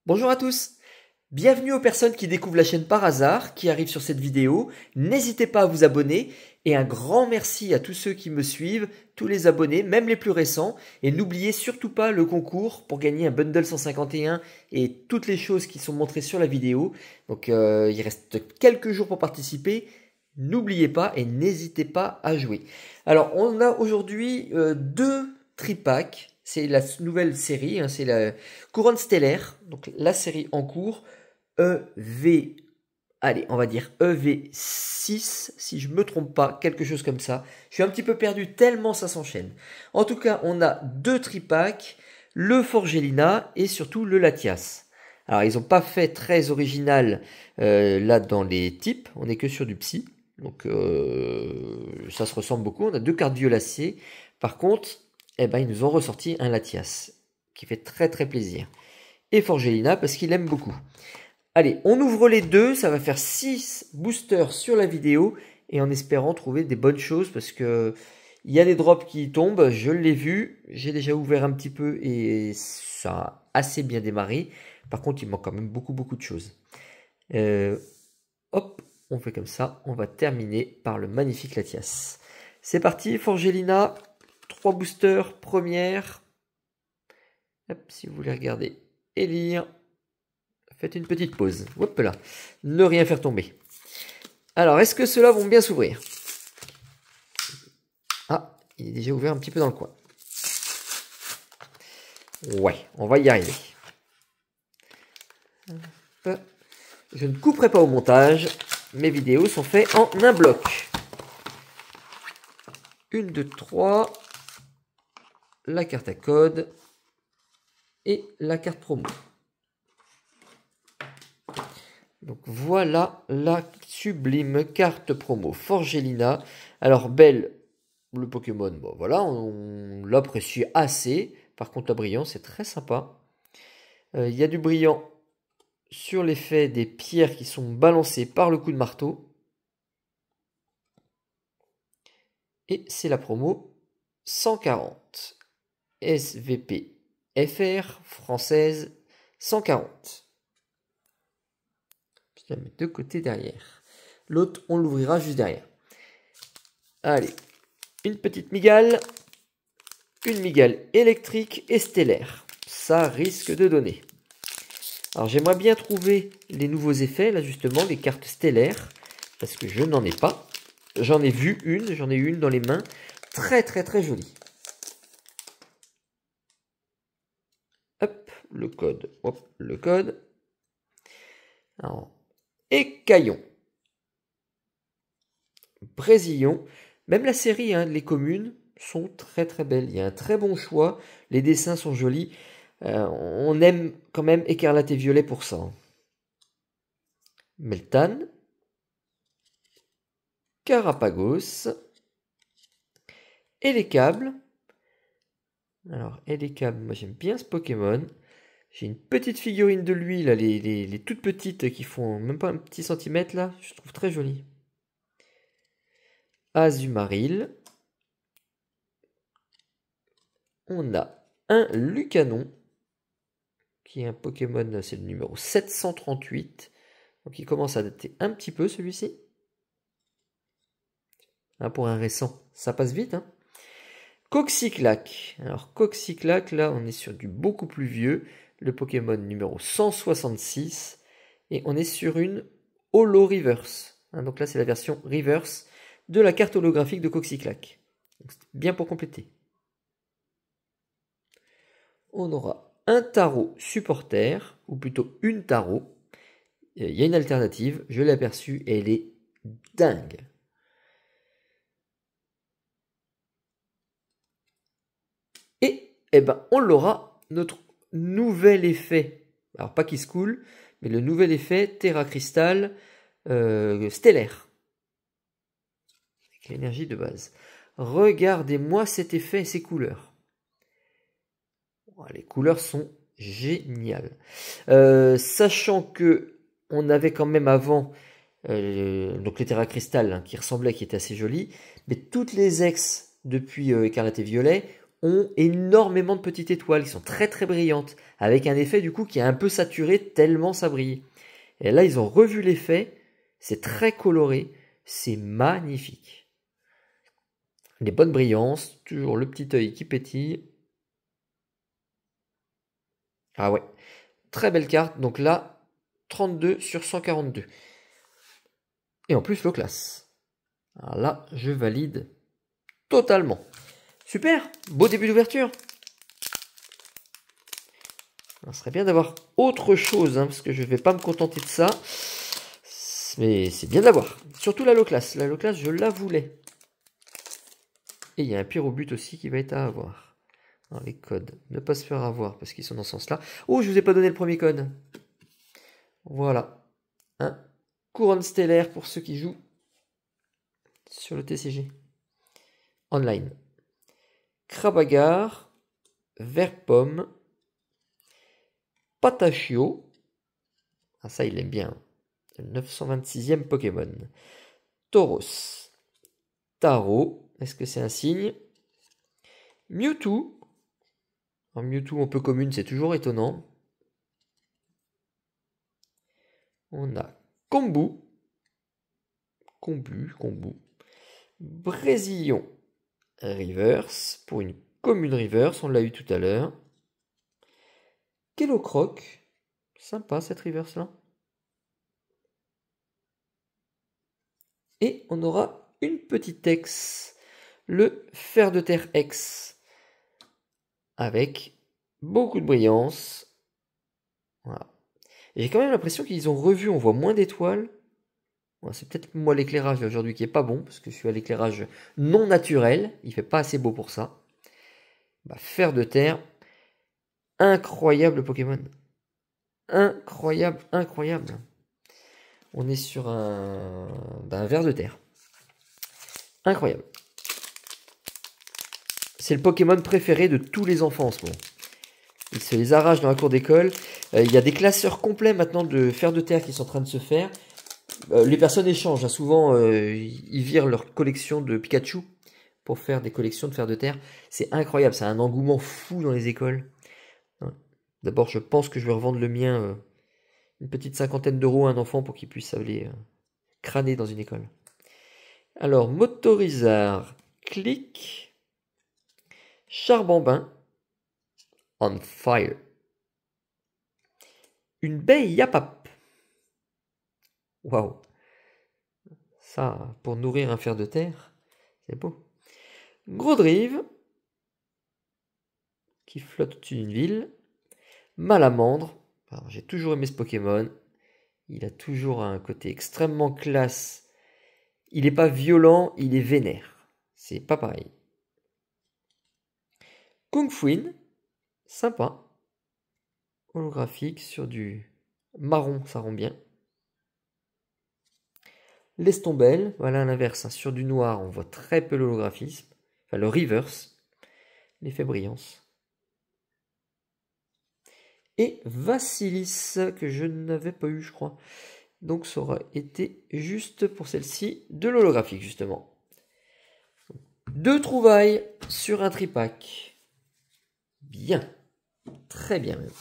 Bonjour à tous, bienvenue aux personnes qui découvrent la chaîne par hasard, qui arrivent sur cette vidéo. N'hésitez pas à vous abonner et un grand merci à tous ceux qui me suivent, tous les abonnés, même les plus récents. Et n'oubliez surtout pas le concours pour gagner un bundle 151 et toutes les choses qui sont montrées sur la vidéo. Donc il reste quelques jours pour participer. N'oubliez pas et n'hésitez pas à jouer. Alors on a aujourd'hui deux tripacks. C'est la nouvelle série, c'est la Couronne Stellaire, donc la série en cours, EV, allez, on va dire EV6, si je ne me trompe pas, quelque chose comme ça. Je suis un petit peu perdu tellement ça s'enchaîne. En tout cas, on a deux tripacks, le Forgelina et surtout le Latias. Alors, ils n'ont pas fait très original là dans les types, on n'est que sur du psy. Donc, ça se ressemble beaucoup. On a deux cartes violacées. Par contre, ils nous ont ressorti un Latias, qui fait très très plaisir. Et Forgelina, parce qu'il aime beaucoup. Allez, on ouvre les deux, ça va faire 6 boosters sur la vidéo, et en espérant trouver des bonnes choses, parce que il y a des drops qui tombent, je l'ai vu, j'ai déjà ouvert un petit peu, et ça a assez bien démarré. Par contre, il manque quand même beaucoup de choses. Hop, on fait comme ça, on va terminer par le magnifique Latias. C'est parti, Forgelina. 3 boosters, première. Hop, si vous voulez regarder et lire, faites une petite pause. Hop là, ne rien faire tomber. Alors, est-ce que ceux-là vont bien s'ouvrir? Ah, il est déjà ouvert un petit peu dans le coin. Ouais, on va y arriver. Hop. Je ne couperai pas au montage. Mes vidéos sont faites en un bloc. 1, 2, 3... la carte à code et la carte promo. Donc voilà la sublime carte promo Forgelina. Alors belle, le Pokémon, bon voilà, on l'apprécie assez. Par contre la brillant, c'est très sympa. Il y a du brillant sur l'effet des pierres qui sont balancées par le coup de marteau. Et c'est la promo 140. SVP FR française 140. Je la mets de côté derrière. L'autre, on l'ouvrira juste derrière. Allez, une petite migale. Une migale électrique et stellaire. Ça risque de donner. Alors j'aimerais bien trouver les nouveaux effets, là justement, les cartes stellaires. Parce que je n'en ai pas. J'en ai vu une, j'en ai une dans les mains. Très jolie. Hop, le code. Hop, le code. Alors, Écaillon. Brésillon. Même la série, les communes, sont très belles. Il y a un très bon choix. Les dessins sont jolis. On aime quand même Écarlate et Violet pour ça. Meltan. Carapagos. Et les câbles. Alors, Elecab, moi j'aime bien ce Pokémon. J'ai une petite figurine de lui, là, les toutes petites qui font même pas un petit centimètre, là. Je trouve très joli. Azumarill. On a un Lucanon, qui est un Pokémon, c'est le numéro 738. Donc il commence à dater un petit peu celui-ci. Pour un récent, ça passe vite, Coxyclac. Alors Coxyclac, là on est sur du beaucoup plus vieux, le Pokémon numéro 166, et on est sur une Holo Reverse. Donc là c'est la version Reverse de la carte holographique de Coxyclac. Bien pour compléter. On aura un tarot supporter, ou plutôt une tarot. Il y a une alternative, je l'ai aperçue et elle est dingue. Et on l'aura, notre nouvel effet. Alors pas Kiss Cool, mais le nouvel effet Terra Crystal stellaire. Avec l'énergie de base. Regardez-moi cet effet et ses couleurs. Les couleurs sont géniales. Sachant que on avait quand même avant donc le Terra Crystal qui ressemblait, qui était assez joli, mais toutes les ex depuis Écarlate et Violet ont énormément de petites étoiles qui sont très très brillantes, avec un effet du coup qui est un peu saturé tellement ça brille. Et là, ils ont revu l'effet, c'est très coloré, c'est magnifique. Les bonnes brillances, toujours le petit œil qui pétille. Ah ouais, très belle carte, donc là, 32 sur 142. Et en plus, low class. Alors là, je valide totalement. Super, beau début d'ouverture. Ça serait bien d'avoir autre chose, hein, parce que je ne vais pas me contenter de ça. Mais c'est bien de l'avoir. Surtout la low class. La low class, je la voulais. Et il y a un pyrobut aussi qui va être à avoir. Dans les codes. Ne pas se faire avoir parce qu'ils sont dans ce sens-là. Oh, je vous ai pas donné le premier code. Voilà. Un couronne stellaire pour ceux qui jouent sur le TCG. Online. Krabagar. Vert pomme. Patachio. Ah ça, il aime bien. Le 926e Pokémon. Tauros. Taro. Est-ce que c'est un signe? Mewtwo. En Mewtwo en peu commune, c'est toujours étonnant. On a Kombu. Kombu. Brésillon Reverse. Pour une commune Reverse, on l'a eu tout à l'heure. Kellocroc. Sympa cette Reverse là. Et on aura une petite X. Le Fer de Terre X. Avec beaucoup de brillance. Voilà. J'ai quand même l'impression qu'ils ont revu, on voit moins d'étoiles. Bon, c'est peut-être moi l'éclairage aujourd'hui qui est pas bon, parce que je suis à l'éclairage non naturel. Il fait pas assez beau pour ça. Bah, Fer de Terre. Incroyable Pokémon. Incroyable. On est sur un ver de terre. Incroyable. C'est le Pokémon préféré de tous les enfants en ce moment. Ils se les arrachent dans la cour d'école. Il y a des classeurs complets maintenant de fer de terre qui sont en train de se faire. Les personnes échangent. Hein. Souvent, ils virent leur collection de Pikachu pour faire des collections de fer de terre. C'est incroyable. C'est un engouement fou dans les écoles. D'abord, je pense que je vais revendre le mien une petite 50aine d'euros à un enfant pour qu'il puisse aller crâner dans une école. Alors, Motorizard, clic, Charbambin, on fire. Une baie Yapap. Waouh. Ça, pour nourrir un fer de terre, c'est beau. Gros Drive, qui flotte au-dessus d'une ville. Malamandre. J'ai toujours aimé ce Pokémon. Il a toujours un côté extrêmement classe. Il n'est pas violent, il est vénère. C'est pas pareil. Kung Fuin, sympa. Holographique sur du marron, ça rend bien. L'estombelle, voilà à l'inverse, hein, sur du noir, on voit très peu l'holographisme. Enfin, le reverse, l'effet brillance. Et Vassilis, que je n'avais pas eu, je crois. Donc ça aura été juste pour celle-ci de l'holographique, justement. 2 trouvailles sur un tripack. Bien. Très bien même.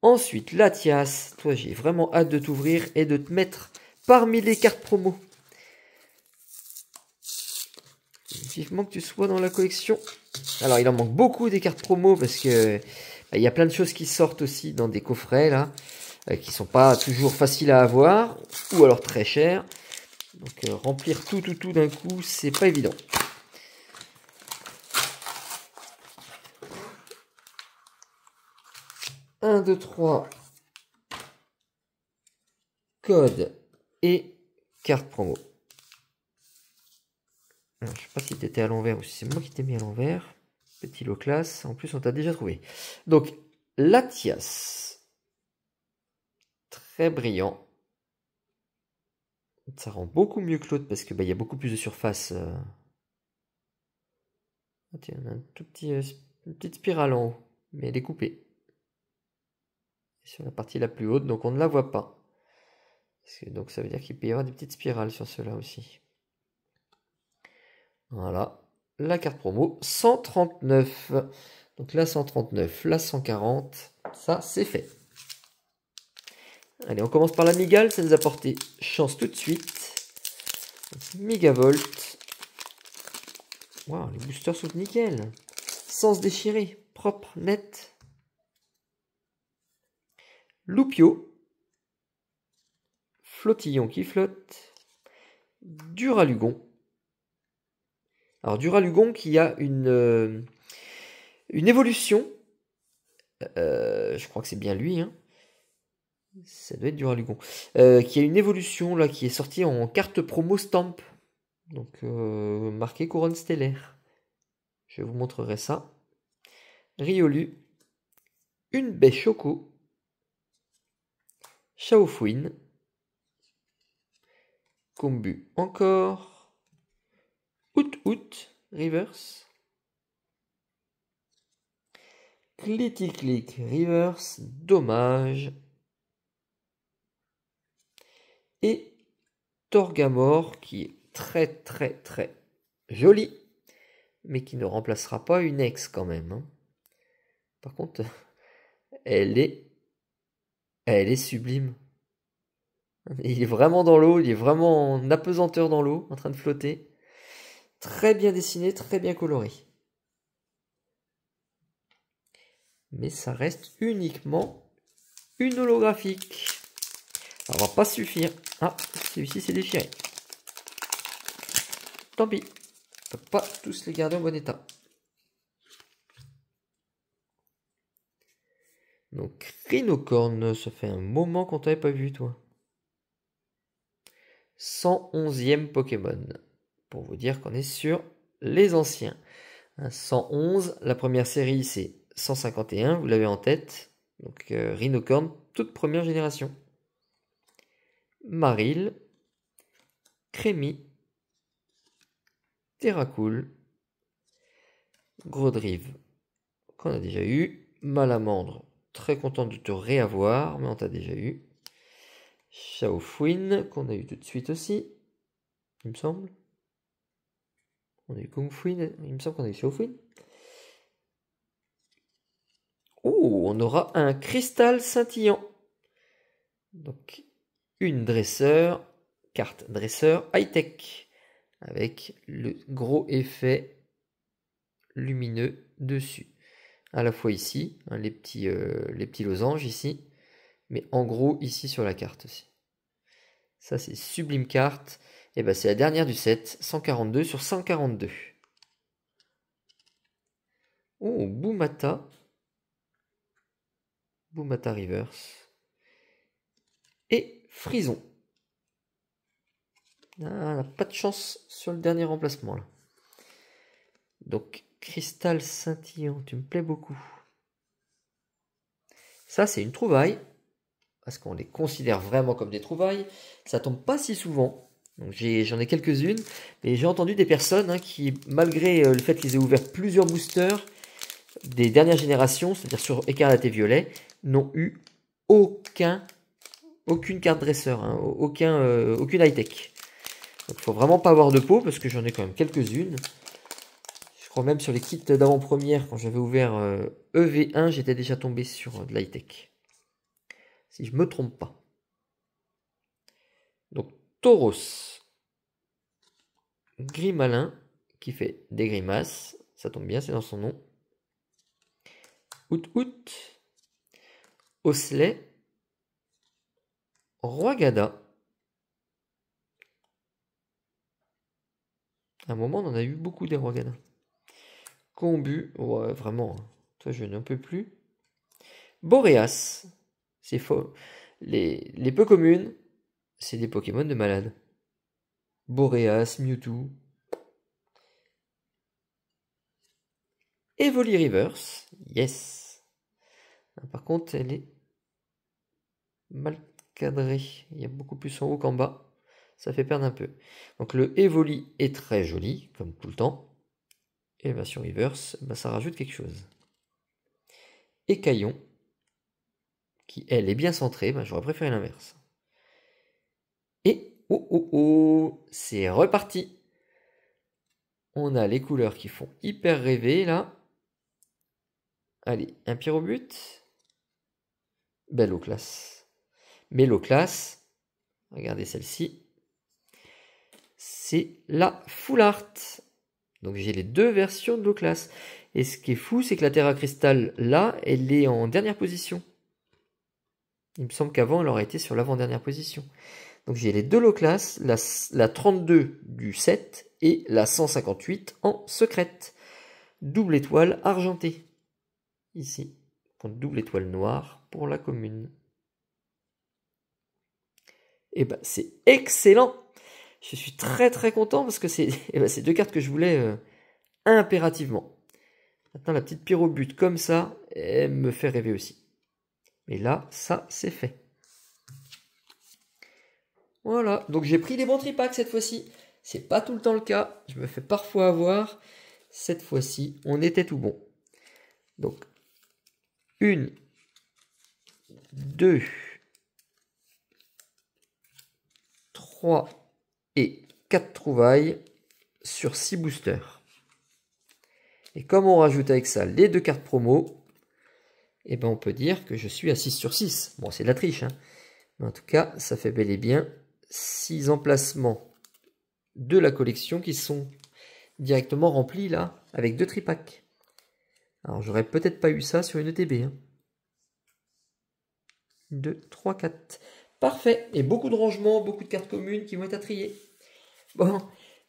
Ensuite, Latias. Toi, j'ai vraiment hâte de t'ouvrir et de te mettre parmi les cartes promo. Vivement que tu sois dans la collection. Alors, il en manque beaucoup des cartes promo parce que il y a plein de choses qui sortent aussi dans des coffrets là, qui sont pas toujours faciles à avoir ou alors très chers. Donc, remplir tout d'un coup, c'est pas évident. Un, 2, 3. Code et carte promo. Alors, je sais pas si tu étais à l'envers ou si c'est moi qui t'ai mis à l'envers. Petit lot classe. En plus, on t'a déjà trouvé. Donc, Latias. Très brillant. Ça rend beaucoup mieux que l'autre parce que y a beaucoup plus de surface. Ah, tiens, on a un tout petit, une petite spirale en haut. Mais elle est coupée. Sur la partie la plus haute, donc on ne la voit pas. Donc ça veut dire qu'il peut y avoir des petites spirales sur cela aussi. Voilà. la carte promo 139. Donc la 139, la 140, ça c'est fait. Allez, on commence par la Migale, ça nous a porté chance tout de suite. Mégavolt. Waouh, les boosters sont nickel. Sans se déchirer, propre, net. Loupio. Flottillon qui flotte. Duralugon. Alors Duralugon qui a une évolution. Je crois que c'est bien lui, hein. Ça doit être Duralugon. Qui a une évolution là qui est sortie en carte promo Stamp. Donc marqué couronne stellaire. Je vous montrerai ça. Riolu. Une baie Choco. Shaofouine. Combu encore. Out reverse. Click reverse. Dommage. Et Torgamore qui est très joli, mais qui ne remplacera pas une ex quand même, hein. Par contre, elle est sublime. Il est vraiment dans l'eau, il est vraiment en apesanteur dans l'eau, en train de flotter. Très bien dessiné, très bien coloré. Mais ça reste uniquement une holographique. Ça va pas suffire. Ah, celui-ci s'est déchiré. Tant pis. On peut pas tous les garder en bon état. Donc, Rhinocorn, ça fait un moment qu'on t'avait pas vu, toi. 111e Pokémon. Pour vous dire qu'on est sur les anciens. 111, la première série c'est 151, vous l'avez en tête. Donc Rhinocorn, toute première génération. Marill, Crémy, Terracool, Grodrive, qu'on a déjà eu. Malamandre, très content de te réavoir, mais on t'a déjà eu. Shaofouine, qu'on a eu tout de suite aussi, il me semble. On a eu Kungfuine, il me semble qu'on a eu Shaofouine. Oh, on aura un cristal scintillant. Donc, une dresseur, carte dresseur high-tech, avec le gros effet lumineux dessus. À la fois ici, hein, les petits losanges ici, mais en gros ici sur la carte aussi. Ça c'est sublime carte. Et ben c'est la dernière du set, 142 sur 142. Oh, Boumata. Boumata Reverse. Et Frison. Ah, on n'a pas de chance sur le dernier remplacement là. Donc, cristal scintillant, tu me plais beaucoup. Ça, c'est une trouvaille. Parce qu'on les considère vraiment comme des trouvailles. Ça tombe pas si souvent. Donc j'en ai quelques-unes. Mais j'ai entendu des personnes qui, malgré le fait qu'ils aient ouvert plusieurs boosters des dernières générations, c'est-à-dire sur Écarlate et Violet, n'ont eu aucune carte dresseur, hein, aucune high-tech. Donc il faut vraiment pas avoir de peau, parce que j'en ai quand même quelques-unes. Je crois même sur les kits d'avant-première, quand j'avais ouvert EV1, j'étais déjà tombé sur de l'high-tech. Si je me trompe pas. Donc Tauros. Grimalin, qui fait des grimaces. Ça tombe bien, c'est dans son nom. Out. Osley. Roigada. À un moment, on en a eu beaucoup des Roigada. Combu, ouais, vraiment. Toi, je n'en peux plus. Boreas. C'est faux. Les peu communes, c'est des Pokémon de malade. Boreas, Mewtwo. Evoli Reverse. Yes. Par contre, elle est mal cadrée. Il y a beaucoup plus en haut qu'en bas. Ça fait perdre un peu. Donc le Evoli est très joli, comme tout le temps. Et bah, sur Reverse, bah, ça rajoute quelque chose. Écaillon, qui elle est bien centrée, bah, j'aurais préféré l'inverse. Et c'est reparti. On a les couleurs qui font hyper rêver là. Allez, un pyrobut. Belle eau classe. Mais l'eau classe, regardez celle-ci. C'est la Full Art. Donc j'ai les deux versions de l'eau classe. Et ce qui est fou, c'est que la Terra Crystal, là, elle est en dernière position. Il me semble qu'avant, elle aurait été sur l'avant-dernière position. Donc j'ai les deux low class, la 32 du 7 et la 158 en secrète. Double étoile argentée. Ici. Double étoile noire pour la commune. Et ben c'est excellent. Je suis très très content parce que c'est deux cartes que je voulais impérativement. Maintenant la petite pyrobute comme ça, elle me fait rêver aussi. Mais là, ça c'est fait. Voilà, donc j'ai pris des bons tripacks cette fois-ci. C'est pas tout le temps le cas, je me fais parfois avoir. Cette fois-ci, on était tout bon. Donc, 1, 2, 3 et 4 trouvailles sur 6 boosters. Et comme on rajoute avec ça les deux cartes promo, eh ben on peut dire que je suis à 6 sur 6. Bon, c'est de la triche, hein. Mais en tout cas, ça fait bel et bien 6 emplacements de la collection qui sont directement remplis là, avec 2 tripacks. Alors, j'aurais peut-être pas eu ça sur une ETB. Hein. 2, 3, 4. Parfait. Et beaucoup de rangements, beaucoup de cartes communes qui vont être à trier. Bon,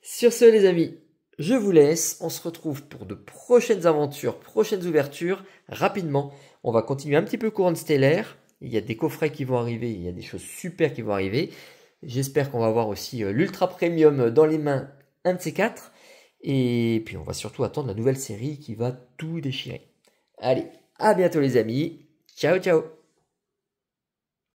sur ce les amis, je vous laisse. On se retrouve pour de prochaines aventures, prochaines ouvertures. Rapidement, on va continuer un petit peu Couronne Stellaire. Il y a des coffrets qui vont arriver, il y a des choses super qui vont arriver. J'espère qu'on va avoir aussi l'Ultra Premium dans les mains, un de ces quatre. Et puis on va surtout attendre la nouvelle série qui va tout déchirer. Allez, à bientôt les amis. Ciao, ciao.